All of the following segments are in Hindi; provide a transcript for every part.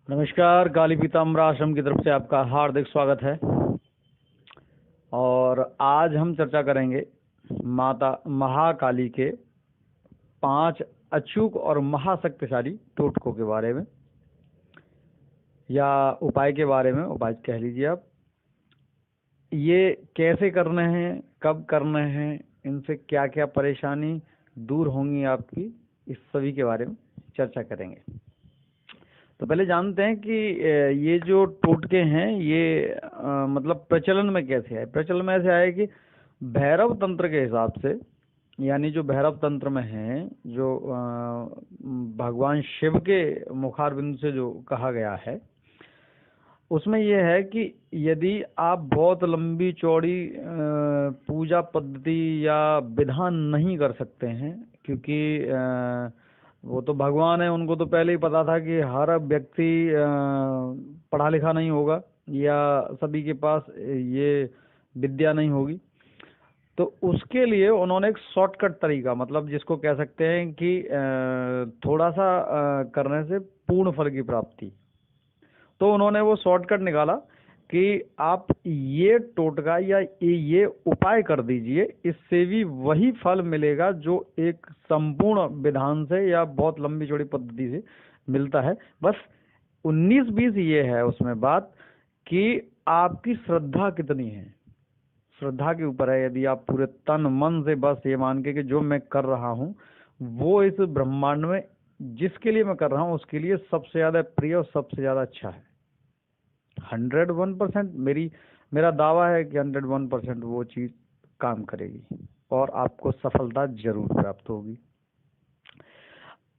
नमस्कार। काली पीताम्बर आश्रम की तरफ से आपका हार्दिक स्वागत है। और आज हम चर्चा करेंगे माता महाकाली के 5 अचूक और महाशक्तिशाली टोटकों के बारे में, या उपाय के बारे में। उपाय कह लीजिए आप। ये कैसे करने हैं, कब करने हैं, इनसे क्या क्या परेशानी दूर होंगी आपकी, इस सभी के बारे में चर्चा करेंगे। तो पहले जानते हैं कि ये जो टोटके हैं ये मतलब प्रचलन में कैसे आए। प्रचलन में ऐसे आए कि भैरव तंत्र के हिसाब से, यानी जो भैरव तंत्र में है, जो भगवान शिव के मुखारबिंद से जो कहा गया है, उसमें यह है कि यदि आप बहुत लंबी चौड़ी पूजा पद्धति या विधान नहीं कर सकते हैं, क्योंकि वो तो भगवान है, उनको तो पहले ही पता था कि हर व्यक्ति पढ़ा लिखा नहीं होगा या सभी के पास ये विद्या नहीं होगी। तो उसके लिए उन्होंने एक शॉर्टकट तरीका, मतलब जिसको कह सकते हैं कि थोड़ा सा करने से पूर्ण फल की प्राप्ति, तो उन्होंने वो शॉर्टकट निकाला कि आप ये टोटका या ये उपाय कर दीजिए, इससे भी वही फल मिलेगा जो एक संपूर्ण विधान से या बहुत लंबी चौड़ी पद्धति से मिलता है। बस 19-20 ये है उसमें बात कि आपकी श्रद्धा कितनी है। श्रद्धा के ऊपर है। यदि आप पूरे तन मन से बस ये मान के कि जो मैं कर रहा हूँ वो इस ब्रह्मांड में जिसके लिए मैं कर रहा हूँ उसके लिए सबसे ज़्यादा प्रिय और सबसे ज़्यादा अच्छा है, 101% मेरा दावा है कि 101% वो चीज़ काम करेगी और आपको सफलता जरूर प्राप्त होगी।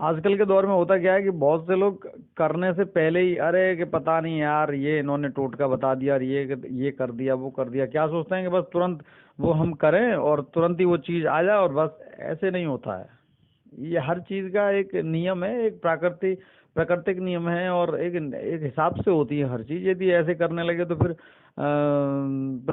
आजकल के दौर में होता क्या है कि बहुत से लोग करने से पहले ही, अरे कि पता नहीं यार, ये इन्होंने टोटका बता दिया और ये कर दिया, वो कर दिया, क्या सोचते हैं कि बस तुरंत वो हम करें और तुरंत ही वो चीज़ आ जाए। और बस ऐसे नहीं होता है। ये हर चीज़ का एक नियम है, एक प्राकृतिक नियम है और एक हिसाब से होती है हर चीज़। यदि ऐसे करने लगे तो फिर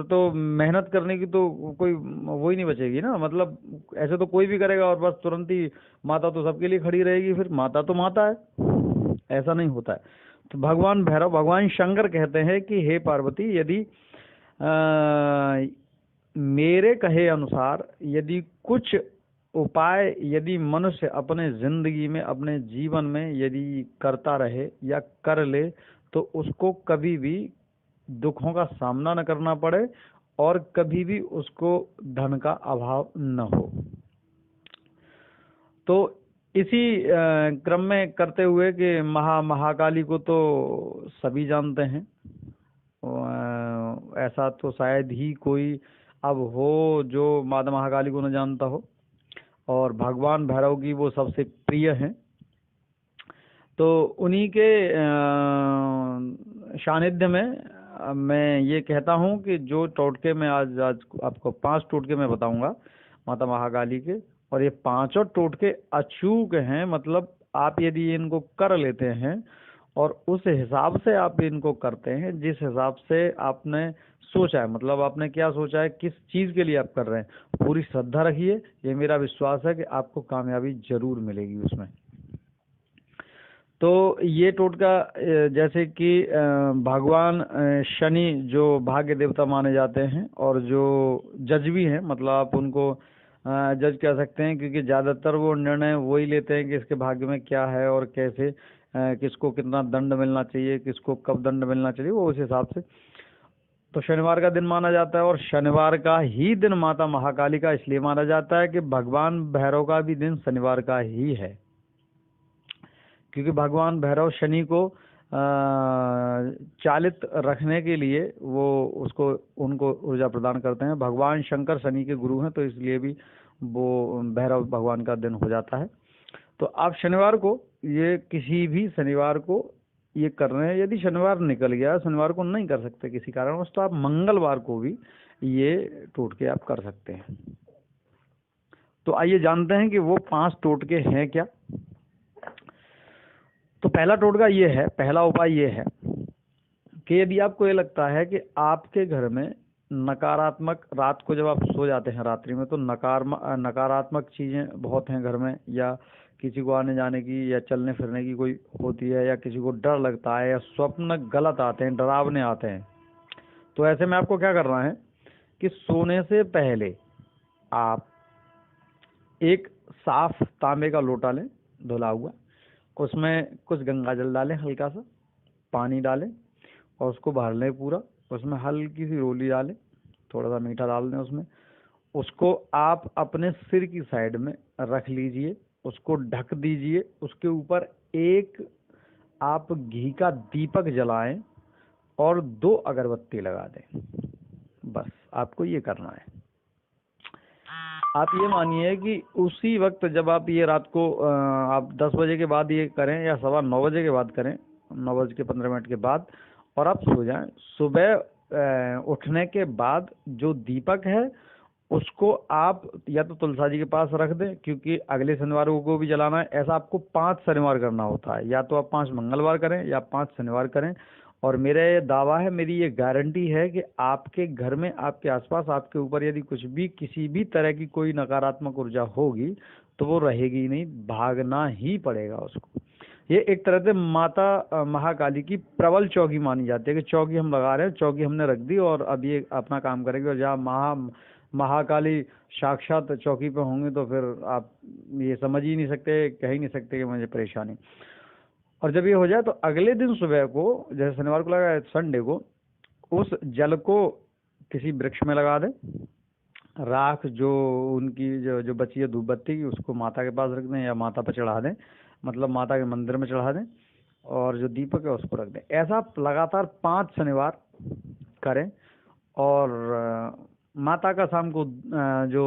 तो मेहनत करने की तो कोई वो ही नहीं बचेगी ना। मतलब ऐसे तो कोई भी करेगा और बस तुरंत ही माता तो सबके लिए खड़ी रहेगी, फिर माता तो माता है, ऐसा नहीं होता है। तो भगवान भैरव, भगवान शंकर कहते हैं कि हे पार्वती, यदि मेरे कहे अनुसार यदि कुछ उपाय यदि मनुष्य अपने जिंदगी में, अपने जीवन में यदि करता रहे या कर ले, तो उसको कभी भी दुखों का सामना न करना पड़े और कभी भी उसको धन का अभाव न हो। तो इसी क्रम में करते हुए कि महाकाली को तो सभी जानते हैं। ऐसा तो शायद ही कोई अब हो जो माता महाकाली को न जानता हो। और भगवान भैरव की वो सबसे प्रिय हैं। तो उन्हीं के सानिध्य में मैं ये कहता हूँ कि जो टोटके मैं आज आपको 5 टोटके मैं बताऊंगा माता महाकाली के, और ये 5 टोटके अचूक हैं। मतलब आप यदि इनको कर लेते हैं और उस हिसाब से आप इनको करते हैं जिस हिसाब से आपने सोचा है, मतलब आपने क्या सोचा है, किस चीज़ के लिए आप कर रहे हैं, पूरी श्रद्धा रखिए। ये मेरा विश्वास है कि आपको कामयाबी जरूर मिलेगी उसमें। तो ये टोटका जैसे कि भगवान शनि जो भाग्य देवता माने जाते हैं और जो जज भी हैं, मतलब आप उनको जज कह सकते हैं, क्योंकि ज़्यादातर वो निर्णय वही लेते हैं कि इसके भाग्य में क्या है और कैसे किसको कितना दंड मिलना चाहिए, किसको कब दंड मिलना चाहिए, वो उस हिसाब से। तो शनिवार का दिन माना जाता है और शनिवार का ही दिन माता महाकाली का इसलिए माना जाता है कि भगवान भैरव का भी दिन शनिवार का ही है, क्योंकि भगवान भैरव शनि को चालित रखने के लिए वो उनको ऊर्जा प्रदान करते हैं। भगवान शंकर शनि के गुरु हैं, तो इसलिए भी वो भैरव भगवान का दिन हो जाता है। तो आप शनिवार को, ये किसी भी शनिवार को ये कर रहे हैं, यदि शनिवार निकल गया, शनिवार को नहीं कर सकते किसी कारणवश, तो आप मंगलवार को भी ये टोटके आप कर सकते हैं। तो आइए जानते हैं कि वो 5 टोटके हैं क्या। तो पहला टोटका ये है, पहला उपाय ये है कि यदि आपको ये लगता है कि आपके घर में नकारात्मक, रात को जब आप सो जाते हैं रात्रि में, तो नकारात्मक चीज़ें बहुत हैं घर में, या किसी को आने जाने की या चलने फिरने की कोई होती है, या किसी को डर लगता है, या स्वप्न गलत आते हैं, डरावने आते हैं, तो ऐसे में आपको क्या करना है कि सोने से पहले आप एक साफ तांबे का लोटा लें, धुला हुआ, उसमें कुछ गंगा जल डालें, हल्का सा पानी डालें और उसको भर लें पूरा। उसमें हल्की सी रोली डालें, थोड़ा सा मीठा डाल दें उसमें। उसको आप अपने सिर की साइड में रख लीजिए, उसको ढक दीजिए। उसके ऊपर एक आप घी का दीपक जलाएं और 2 अगरबत्ती लगा दें। बस आपको ये करना है। आप ये मानिए कि उसी वक्त जब आप ये रात को आप 10 बजे के बाद ये करें या 9:15 के बाद करें, 9:15 के बाद, और आप सो जाएं। सुबह उठने के बाद जो दीपक है उसको आप या तो तुलसा जी के पास रख दें, क्योंकि अगले शनिवार को भी जलाना है। ऐसा आपको 5 शनिवार करना होता है, या तो आप 5 मंगलवार करें या 5 शनिवार करें। और मेरा ये दावा है, मेरी ये गारंटी है कि आपके घर में, आपके आसपास, आपके ऊपर यदि कुछ भी, किसी भी तरह की कोई नकारात्मक ऊर्जा होगी तो वो रहेगी नहीं, भागना ही पड़ेगा उसको। ये एक तरह से माता महाकाली की प्रबल चौकी मानी जाती है कि चौकी हम लगा रहे हैं, चौकी हमने रख दी और अब ये अपना काम करेगी। और जहाँ महाकाली साक्षात चौकी पे होंगे तो फिर आप ये समझ ही नहीं सकते, कह ही नहीं सकते कि मुझे परेशानी। और जब ये हो जाए तो अगले दिन सुबह को, जैसे शनिवार को लगा है, संडे को उस जल को किसी वृक्ष में लगा दें। राख जो उनकी जो बची है धूप बत्ती की, उसको माता के पास रख दें या माता पर चढ़ा दें, मतलब माता के मंदिर में चढ़ा दें। और जो दीपक है उसको रख दें। ऐसा आप लगातार 5 शनिवार करें। और माता का शाम को जो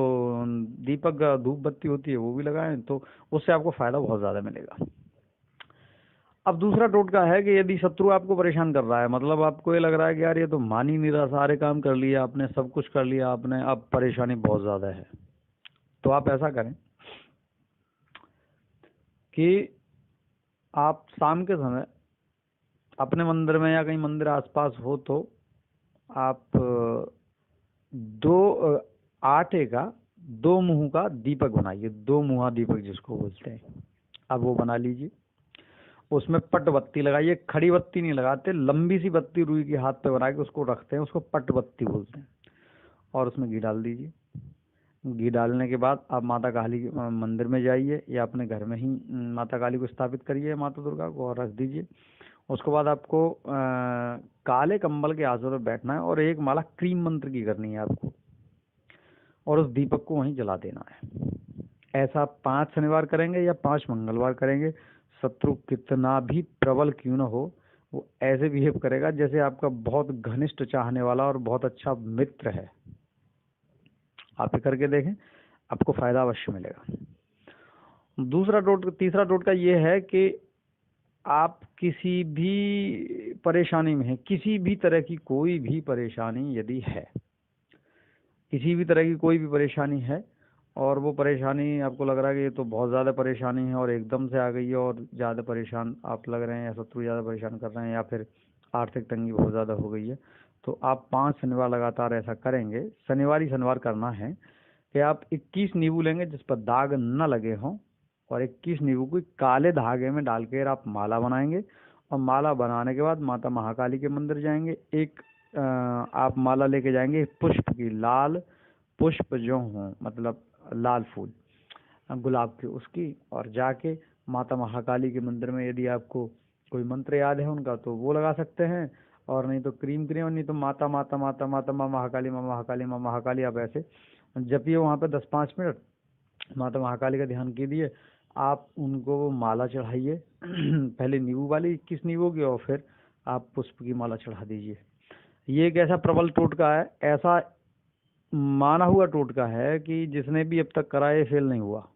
दीपक धूप बत्ती होती है वो भी लगाएं, तो उससे आपको फायदा बहुत ज़्यादा मिलेगा। अब दूसरा टोटका है कि यदि शत्रु आपको परेशान कर रहा है, मतलब आपको ये लग रहा है कि यार ये तो मान ही नहीं रहा, सारे काम कर लिया आपने, सब कुछ कर लिया आपने, अब परेशानी बहुत ज़्यादा है, तो आप ऐसा करें कि आप शाम के समय अपने मंदिर में या कहीं मंदिर आसपास हो तो आप 2 आटे का 2 मुंह का दीपक बनाइए, 2 मुहा दीपक जिसको बोलते हैं, अब वो बना लीजिए। उसमें पट बत्ती लगाइए, खड़ी बत्ती नहीं लगाते, लंबी सी बत्ती रुई की हाथ पे बना के उसको रखते हैं, उसको पट बत्ती बोलते हैं। और उसमें घी डाल दीजिए। घी डालने के बाद आप माता काली के मंदिर में जाइए या अपने घर में ही माता काली को स्थापित करिए, माता दुर्गा को, और रख दीजिए। उसके बाद आपको काले कंबल के आसपास में बैठना है और एक माला क्रीम मंत्र की करनी है आपको, और उस दीपक को वहीं जला देना है। ऐसा 5 शनिवार करेंगे या 5 मंगलवार करेंगे, शत्रु कितना भी प्रबल क्यों न हो, वो ऐसे बिहेव करेगा जैसे आपका बहुत घनिष्ठ चाहने वाला और बहुत अच्छा मित्र है। आप ये करके देखें, आपको फायदा अवश्य मिलेगा। तीसरा टोटका ये है कि आप किसी भी परेशानी में हैं, किसी भी तरह की कोई भी परेशानी यदि है, किसी भी तरह की कोई भी परेशानी है, और वो परेशानी आपको लग रहा है कि ये तो बहुत ज़्यादा परेशानी है और एकदम से आ गई है और ज़्यादा परेशान आप लग रहे हैं, या शत्रु ज़्यादा परेशान कर रहे हैं, या फिर आर्थिक तंगी बहुत ज़्यादा हो गई है, तो आप 5 शनिवार लगातार ऐसा करेंगे। शनिवार ही शनिवार करना है कि आप 21 नींबू लेंगे जिस पर दाग न लगे हों, और 21 नींबू को काले धागे में डाल कर आप माला बनाएंगे। और माला बनाने के बाद माता महाकाली के मंदिर जाएंगे, एक आप माला लेके जाएंगे पुष्प की, लाल पुष्प जो हों, मतलब लाल फूल गुलाब के, उसकी, और जाके माता महाकाली के मंदिर में यदि आपको कोई मंत्र याद है उनका तो वो लगा सकते हैं, और नहीं तो क्रीम, नहीं तो माता माता माता माता माँ महाकाली, माँ महाकाली, माँ महाकाली, आप ऐसे जपिए वहाँ पे 10-5 मिनट, माता महाकाली का ध्यान कीजिए। आप उनको वो माला चढ़ाइए पहले नींबू वाली 21 नींबू की, और फिर आप पुष्प की माला चढ़ा दीजिए। ये एक ऐसा प्रबल टोटका है, ऐसा माना हुआ टोटका है कि जिसने भी अब तक कराए फेल नहीं हुआ।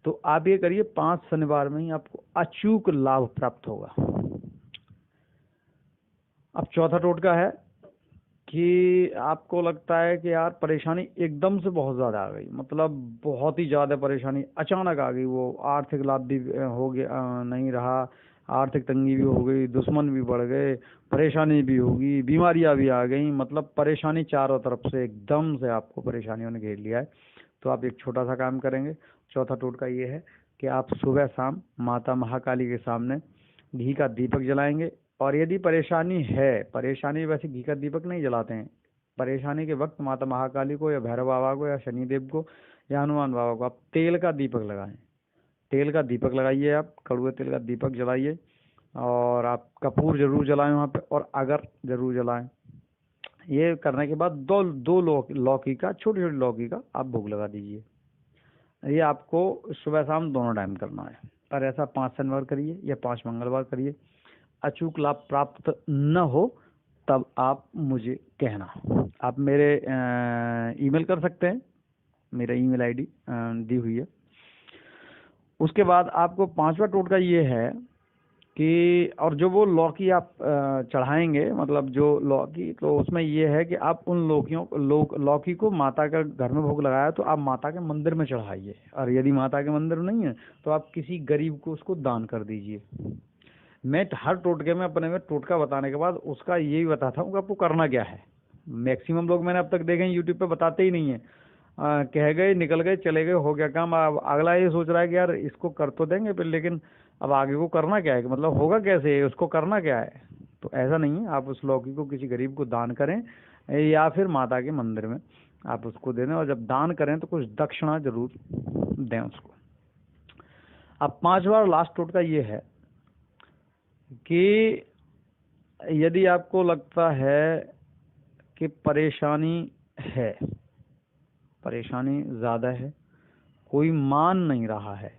तो आप ये करिए, 5 शनिवार में ही आपको अचूक लाभ प्राप्त होगा। अब चौथा टोटका है कि आपको लगता है कि यार परेशानी एकदम से बहुत ज़्यादा आ गई, मतलब बहुत ही ज़्यादा परेशानी अचानक आ गई, वो आर्थिक लाभ भी हो गया नहीं रहा, आर्थिक तंगी भी हो गई, दुश्मन भी बढ़ गए, परेशानी भी होगी, बीमारियां भी आ गई, मतलब परेशानी चारों तरफ से एकदम से आपको परेशानियों ने घेर लिया है। तो आप एक छोटा सा काम करेंगे। चौथा टोटका ये है कि आप सुबह शाम माता महाकाली के सामने घी का दीपक जलाएंगे। और यदि परेशानी है, परेशानी वैसे घी का दीपक नहीं जलाते हैं, परेशानी के वक्त माता महाकाली को या भैरव बाबा को या शनिदेव को या हनुमान बाबा को आप तेल का दीपक लगाएं। तेल का दीपक लगाइए, आप कड़ुए तेल का दीपक जलाइए, और आप कपूर जरूर जलाएं वहाँ पे, और अगर जरूर जलाएं। ये करने के बाद दो लौकी का, छोटी छोटी लौकी का आप भोग लगा दीजिए। ये आपको सुबह शाम दोनों टाइम करना है, पर ऐसा 5 शनिवार करिए या 5 मंगलवार करिए। अचूक लाभ प्राप्त न हो तब आप मुझे कहना। आप मेरे ईमेल कर सकते हैं, मेरा ईमेल आईडी दी हुई है। उसके बाद आपको 5वां टोटका ये है कि, और जो वो लौकी आप चढ़ाएंगे, मतलब जो लौकी, तो उसमें ये है कि आप उन लौकी को माता का घर में भोग लगाया तो आप माता के मंदिर में चढ़ाइए, और यदि माता के मंदिर नहीं है तो आप किसी गरीब को उसको दान कर दीजिए। मैं हर टोटके में अपने में टोटका बताने के बाद उसका यही बताता हूँ कि आपको करना क्या है। मैक्सिमम लोग मैंने अब तक देखे हैं यूट्यूब पे बताते ही नहीं है, कह गए, निकल गए, चले गए, हो गया काम। अब अगला ये सोच रहा है कि यार इसको कर तो देंगे फिर, लेकिन अब आगे को करना क्या है, मतलब होगा कैसे, उसको करना क्या है। तो ऐसा नहीं है, आप उस लौकी को किसी गरीब को दान करें या फिर माता के मंदिर में आप उसको दे दें, और जब दान करें तो कुछ दक्षिणा जरूर दें उसको। अब 5वां और लास्ट टोटका ये है कि यदि आपको लगता है कि परेशानी है, परेशानी ज़्यादा है, कोई मान नहीं रहा है,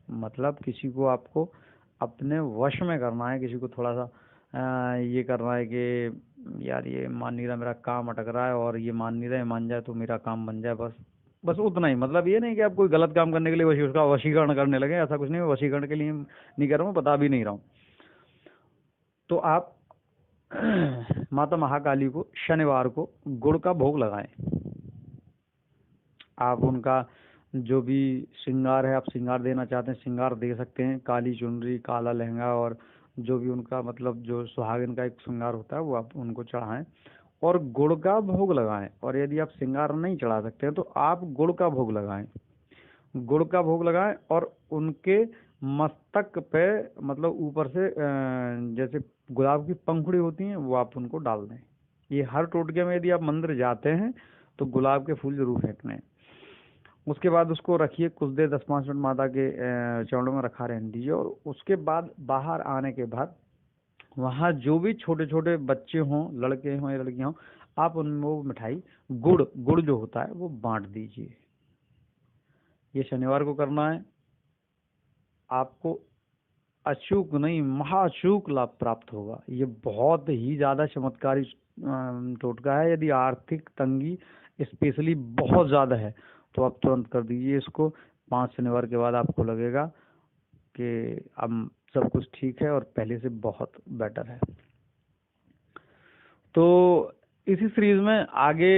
मतलब किसी को आपको अपने वश में करना है, किसी को थोड़ा सा ये करना है कि यार ये मान नहीं रहा, मेरा काम अटक रहा है, और ये मान नहीं रहा, मान जाए तो मेरा काम बन जाए, बस उतना ही। मतलब ये नहीं कि आप कोई गलत काम करने के लिए उसका वशीकरण करने लगे, ऐसा कुछ नहीं, वशीकरण के लिए नहीं कर रहा हूँ, बता भी नहीं रहा हूँ। तो आप माता महाकाली को शनिवार को गुड़ का भोग लगाएं। आप उनका जो भी श्रृंगार है, आप श्रृंगार देना चाहते हैं श्रृंगार दे सकते हैं, काली चुनरी, काला लहंगा, और जो भी उनका मतलब जो सुहागिन का एक श्रृंगार होता है वो आप उनको चढ़ाएं और गुड़ का भोग लगाएं। और यदि आप श्रृंगार नहीं चढ़ा सकते हैं तो आप गुड़ का भोग लगाएं, गुड़ का भोग लगाएं, और उनके मस्तक पे मतलब ऊपर से जैसे गुलाब की पंखुड़ी होती हैं वो आप उनको डाल दें। ये हर टोटके में यदि आप मंदिर जाते हैं तो गुलाब के फूल जरूर फेंकने हैं। उसके बाद उसको रखिए कुछ देर, 10-5 मिनट माता के चरणों में रखा रहने दीजिए। और उसके बाद बाहर आने के बाद वहाँ जो भी छोटे छोटे बच्चे हों, लड़के हों या लड़कियाँ हों, आप उनमें वो मिठाई गुड़ जो होता है वो बांट दीजिए। ये शनिवार को करना है। आपको अचूक नहीं, महाचूक लाभ प्राप्त होगा। ये बहुत ही ज़्यादा चमत्कारी टोटका है। यदि आर्थिक तंगी स्पेशली बहुत ज़्यादा है तो आप तुरंत कर दीजिए इसको। 5 शनिवार के बाद आपको लगेगा कि अब सब कुछ ठीक है और पहले से बहुत बेटर है। तो इसी सीरीज में आगे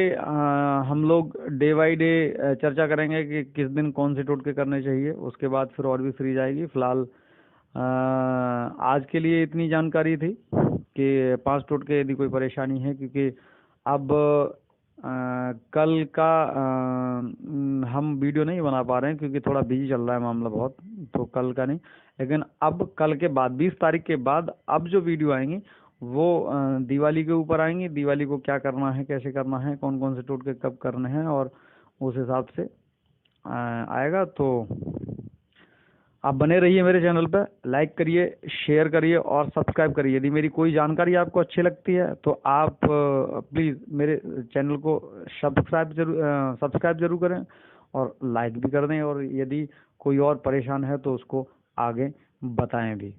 हम लोग डे बाई डे चर्चा करेंगे कि किस दिन कौन से टोटके करने चाहिए। उसके बाद फिर और भी सीरीज आएगी। फिलहाल आज के लिए इतनी जानकारी थी कि 5 टोटके यदि कोई परेशानी है, क्योंकि अब कल का हम वीडियो नहीं बना पा रहे हैं क्योंकि थोड़ा बिजी चल रहा है मामला बहुत, तो कल का नहीं, लेकिन अब कल के बाद 20 तारीख के बाद अब जो वीडियो आएंगी वो दिवाली के ऊपर आएंगी। दिवाली को क्या करना है, कैसे करना है, कौन कौन से टोटके कब करने हैं, और उस हिसाब से आएगा। तो आप बने रहिए मेरे चैनल पर, लाइक करिए, शेयर करिए और सब्सक्राइब करिए। यदि मेरी कोई जानकारी आपको अच्छी लगती है तो आप प्लीज़ मेरे चैनल को सब्सक्राइब जरूर करें और लाइक भी कर दें। और यदि कोई और परेशान है तो उसको आगे बताएं भी।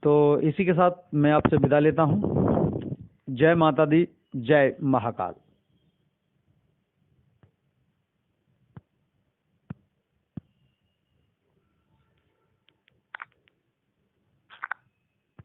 तो इसी के साथ मैं आपसे विदा लेता हूँ। जय माता दी, जय महाकाल।